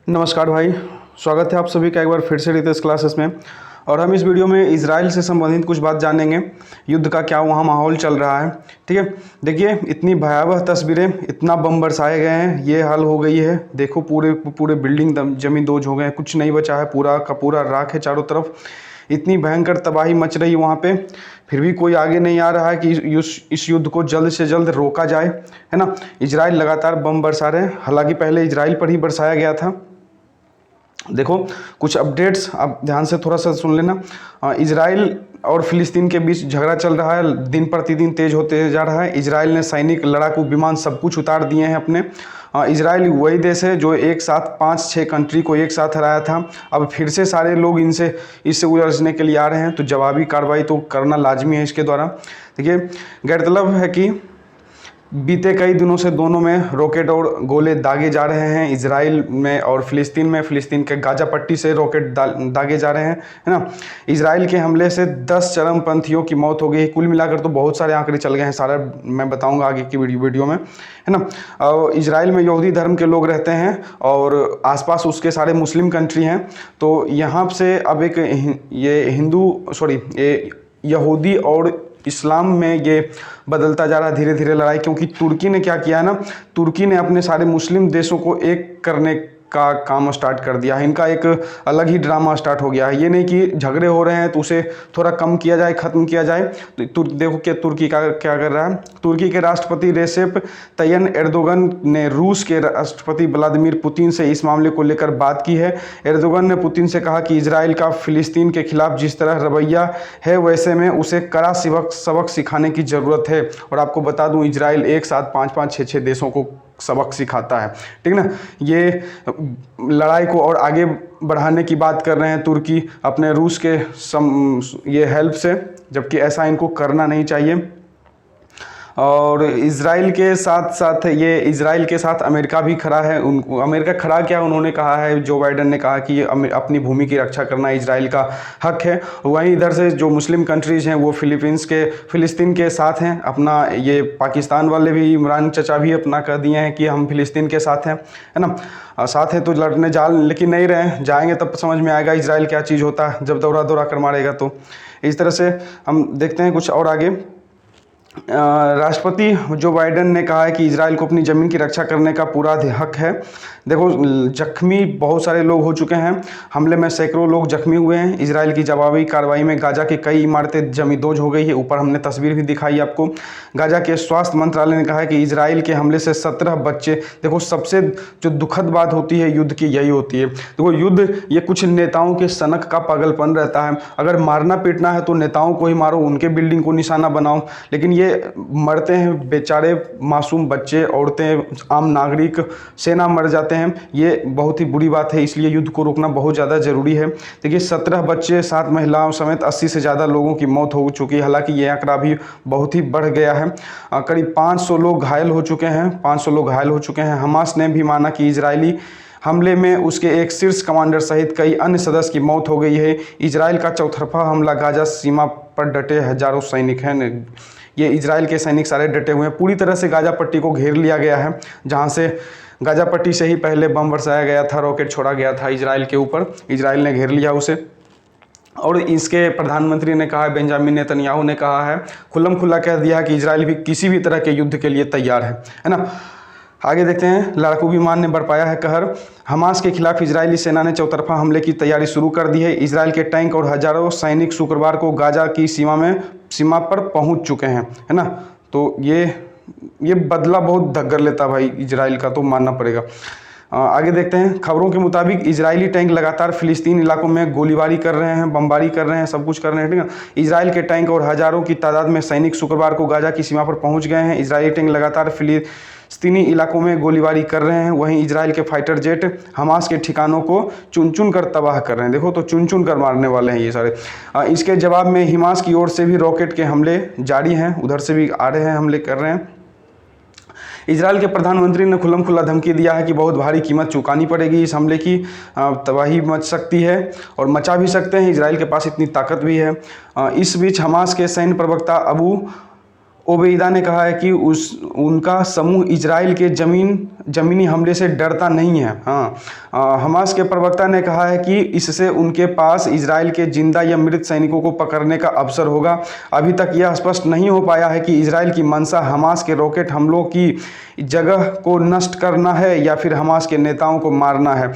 नमस्कार भाई, स्वागत है आप सभी का एक बार फिर से रितेश क्लासेस में। और हम इस वीडियो में इजराइल से संबंधित कुछ बात जानेंगे। युद्ध का क्या वहाँ माहौल चल रहा है, ठीक है। देखिए, इतनी भयावह तस्वीरें, इतना बम बरसाए गए हैं, ये हाल हो गई है। देखो पूरे पूरे बिल्डिंग जमीन दोज हो गए हैं, कुछ नहीं बचा है, पूरा का पूरा राख है चारों तरफ। इतनी भयंकर तबाही मच रही है वहाँ पे, फिर भी कोई आगे नहीं आ रहा है कि इस युद्ध को जल्द से जल्द रोका जाए, है ना। इजराइल लगातार बम बरसा रहे हैं, हालांकि पहले इजराइल पर ही बरसाया गया था। देखो कुछ अपडेट्स आप ध्यान से थोड़ा सा सुन लेना। इजराइल और फिलिस्तीन के बीच झगड़ा चल रहा है, दिन प्रतिदिन तेज होते जा रहा है। इजराइल ने सैनिक, लड़ाकू विमान सब कुछ उतार दिए हैं अपने। इजराइल वही देश है जो एक साथ 5-6 कंट्री को एक साथ हराया था। अब फिर से सारे लोग इससे उलझने के लिए आ रहे हैं, तो जवाबी कार्रवाई तो करना लाजमी है इसके द्वारा। देखिए, गौरतलब है कि बीते कई दिनों से दोनों में रॉकेट और गोले दागे जा रहे हैं, इजराइल में और फिलिस्तीन में। फिलिस्तीन के गाजा पट्टी से रॉकेट दागे जा रहे हैं, है ना। इजराइल के हमले से 10 चरमपंथियों की मौत हो गई। कुल मिलाकर तो बहुत सारे आंकड़े चल गए हैं, सारा मैं बताऊंगा आगे की वीडियो में, है ना। और इजराइल में यहूदी धर्म के लोग रहते हैं और आसपास उसके सारे मुस्लिम कंट्री हैं। तो यहाँ से अब एक ये यहूदी और इस्लाम में ये बदलता जा रहा है धीरे धीरे लड़ाई। क्योंकि तुर्की ने क्या किया है ना, तुर्की ने अपने सारे मुस्लिम देशों को एक करने का काम स्टार्ट कर दिया है। इनका एक अलग ही ड्रामा स्टार्ट हो गया है। ये नहीं कि झगड़े हो रहे हैं तो उसे थोड़ा कम किया जाए, ख़त्म किया जाए। तो देखो कि तुर्की का क्या कर रहा है। तुर्की के राष्ट्रपति रेसेप तय्यप एर्दोगन ने रूस के राष्ट्रपति व्लादिमीर पुतिन से इस मामले को लेकर बात की है। एर्दोगन ने पुतिन से कहा कि इजराइल का फिलिस्तीन के खिलाफ जिस तरह रवैया है, वैसे में उसे कड़ा सबक सिखाने की ज़रूरत है। और आपको बता दूं, इजराइल एक साथ 5-5, 6-6 देशों को सबक सिखाता है, ठीक ना। ये लड़ाई को और आगे बढ़ाने की बात कर रहे हैं तुर्की अपने रूस के ये हेल्प से, जबकि ऐसा इनको करना नहीं चाहिए। और इजराइल के साथ अमेरिका भी खड़ा है। अमेरिका खड़ा क्या, उन्होंने कहा है, जो बाइडेन ने कहा कि अपनी भूमि की रक्षा करना इजराइल का हक है। वहीं इधर से जो मुस्लिम कंट्रीज़ हैं वो फिलिस्तीन के साथ हैं अपना। ये पाकिस्तान वाले भी, इमरान चचा भी अपना कह दिए हैं कि हम फिलिस्तीन के साथ हैं, है ना। साथ हैं तो लड़ने लेकिन नहीं रहे, जाएंगे तब समझ में आएगा इजराइल क्या चीज़ होता है, जब दौड़ा कर मारेगा। तो इस तरह से हम देखते हैं कुछ और आगे। राष्ट्रपति जो बाइडेन ने कहा है कि इजराइल को अपनी ज़मीन की रक्षा करने का पूरा हक है। देखो, जख्मी बहुत सारे लोग हो चुके हैं, हमले में सैकड़ों लोग जख्मी हुए हैं। इजराइल की जवाबी कार्रवाई में गाजा की कई इमारतें जमींदोज हो गई है। ऊपर हमने तस्वीर भी दिखाई आपको। गाजा के स्वास्थ्य मंत्रालय ने कहा है कि इजराइल के हमले से 17 बच्चे। देखो, सबसे जो दुखद बात होती है युद्ध की यही होती है। देखो, युद्ध ये कुछ नेताओं के सनक का पागलपन रहता है। अगर मारना पीटना है तो नेताओं को ही मारो, उनके बिल्डिंग को निशाना बनाओ। लेकिन ये मरते हैं बेचारे मासूम बच्चे, औरतें, आम नागरिक, सेना मर जाते हैं। ये बहुत ही बुरी बात है, इसलिए युद्ध को रोकना बहुत ज़्यादा ज़रूरी है। देखिए, 17 बच्चे, 7 महिलाओं समेत 80 से ज़्यादा लोगों की मौत हो चुकी है। हालांकि ये आंकड़ा भी बहुत ही बढ़ गया है। करीब 500 लोग घायल हो चुके हैं। हमास ने भी माना कि इजरायली हमले में उसके एक शीर्ष कमांडर सहित कई अन्य सदस्य की मौत हो गई है। इजराइल का चौतरफा हमला, गाजा सीमा पर डटे हजारों सैनिक हैं। ये इजराइल के सैनिक सारे डटे हुए हैं। पूरी तरह से गाजा पट्टी को घेर लिया गया है, जहां से गाजा पट्टी से ही पहले बम बरसाया गया था, रॉकेट छोड़ा गया था इजराइल के ऊपर। इजराइल ने घेर लिया उसे। और इसके प्रधानमंत्री ने कहा, बेंजामिन नेतन्याहू ने कहा है, खुल्लम-खुल्ला कह दिया कि इजराइल भी किसी भी तरह के युद्ध के लिए तैयार है ना। आगे देखते हैं। लड़ाकू विमान ने बरपाया है कहर। हमास के खिलाफ इजरायली सेना ने चौतरफा हमले की तैयारी शुरू कर दी है। इजराइल के टैंक और हजारों सैनिक शुक्रवार को गाजा की सीमा पर पहुंच चुके हैं, है ना। तो ये बदला बहुत धक्कर लेता भाई इजराइल का, तो मानना पड़ेगा। आगे देखते हैं। खबरों के मुताबिक इजरायली टैंक लगातार फिलिस्तीन इलाकों में गोलीबारी कर रहे हैं, बमबारी कर रहे हैं, सब कुछ कर रहे हैं, ठीक है। इजराइल के टैंक और हजारों की तादाद में सैनिक शुक्रवार को गाजा की सीमा पर पहुंच गए हैं। इजरायली टैंक लगातार फिलिस्तीनी इलाकों में गोलीबारी कर रहे हैं। वहीं इजराइल के फाइटर जेट हमास के ठिकानों को चुन कर तबाह कर रहे हैं। देखो, तो चुन कर मारने वाले हैं ये सारे। इसके जवाब में हमास की ओर से भी रॉकेट के हमले जारी हैं, उधर से भी आ रहे हैं, हमले कर रहे हैं। इजराइल के प्रधानमंत्री ने खुल्लम-खुल्ला धमकी दिया है कि बहुत भारी कीमत चुकानी पड़ेगी इस हमले की। तबाही मच सकती है और मचा भी सकते हैं, इजराइल के पास इतनी ताकत भी है। इस बीच हमास के सैन्य प्रवक्ता अबू ओबेइदा ने कहा है कि उनका समूह इजराइल के ज़मीनी हमले से डरता नहीं है। हाँ, हमास के प्रवक्ता ने कहा है कि इससे उनके पास इजराइल के जिंदा या मृत सैनिकों को पकड़ने का अवसर होगा। अभी तक यह स्पष्ट नहीं हो पाया है कि इजराइल की मंशा हमास के रॉकेट हमलों की जगह को नष्ट करना है या फिर हमास के नेताओं को मारना है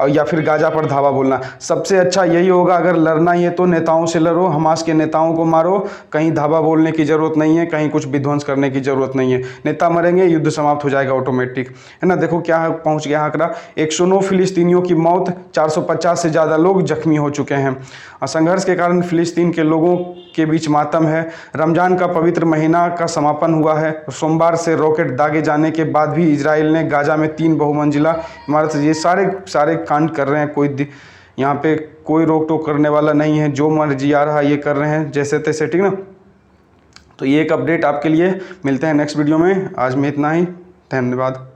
या फिर गाजा पर धावा बोलना। सबसे अच्छा यही होगा, अगर लड़ना ही है तो नेताओं से लड़ो, हमास के नेताओं को मारो। कहीं धावा बोलने की ज़रूरत नहीं है, कहीं कुछ विध्वंस करने की ज़रूरत नहीं है। नेता मरेंगे, युद्ध समाप्त हो जाएगा ऑटोमेटिक, है ना। देखो क्या पहुंच गया आंकड़ा, 109 फिलिस्तीनियों की मौत, 450 से ज़्यादा लोग जख्मी हो चुके हैं। संघर्ष के कारण फिलिस्तीन के लोगों के बीच मातम है। रमज़ान का पवित्र महीना का समापन हुआ है। सोमवार से रॉकेट दागे जाने के बाद भी इजराइल ने गाजा में 3 बहुमंजिला इमारत, ये सारे कांड कर रहे हैं। यहाँ पे कोई रोक टोक करने वाला नहीं है, जो मर्जी आ रहा है ये कर रहे हैं जैसे तैसे, ठीक ना। तो ये एक अपडेट आपके लिए, मिलते हैं नेक्स्ट वीडियो में। आज में इतना ही, धन्यवाद।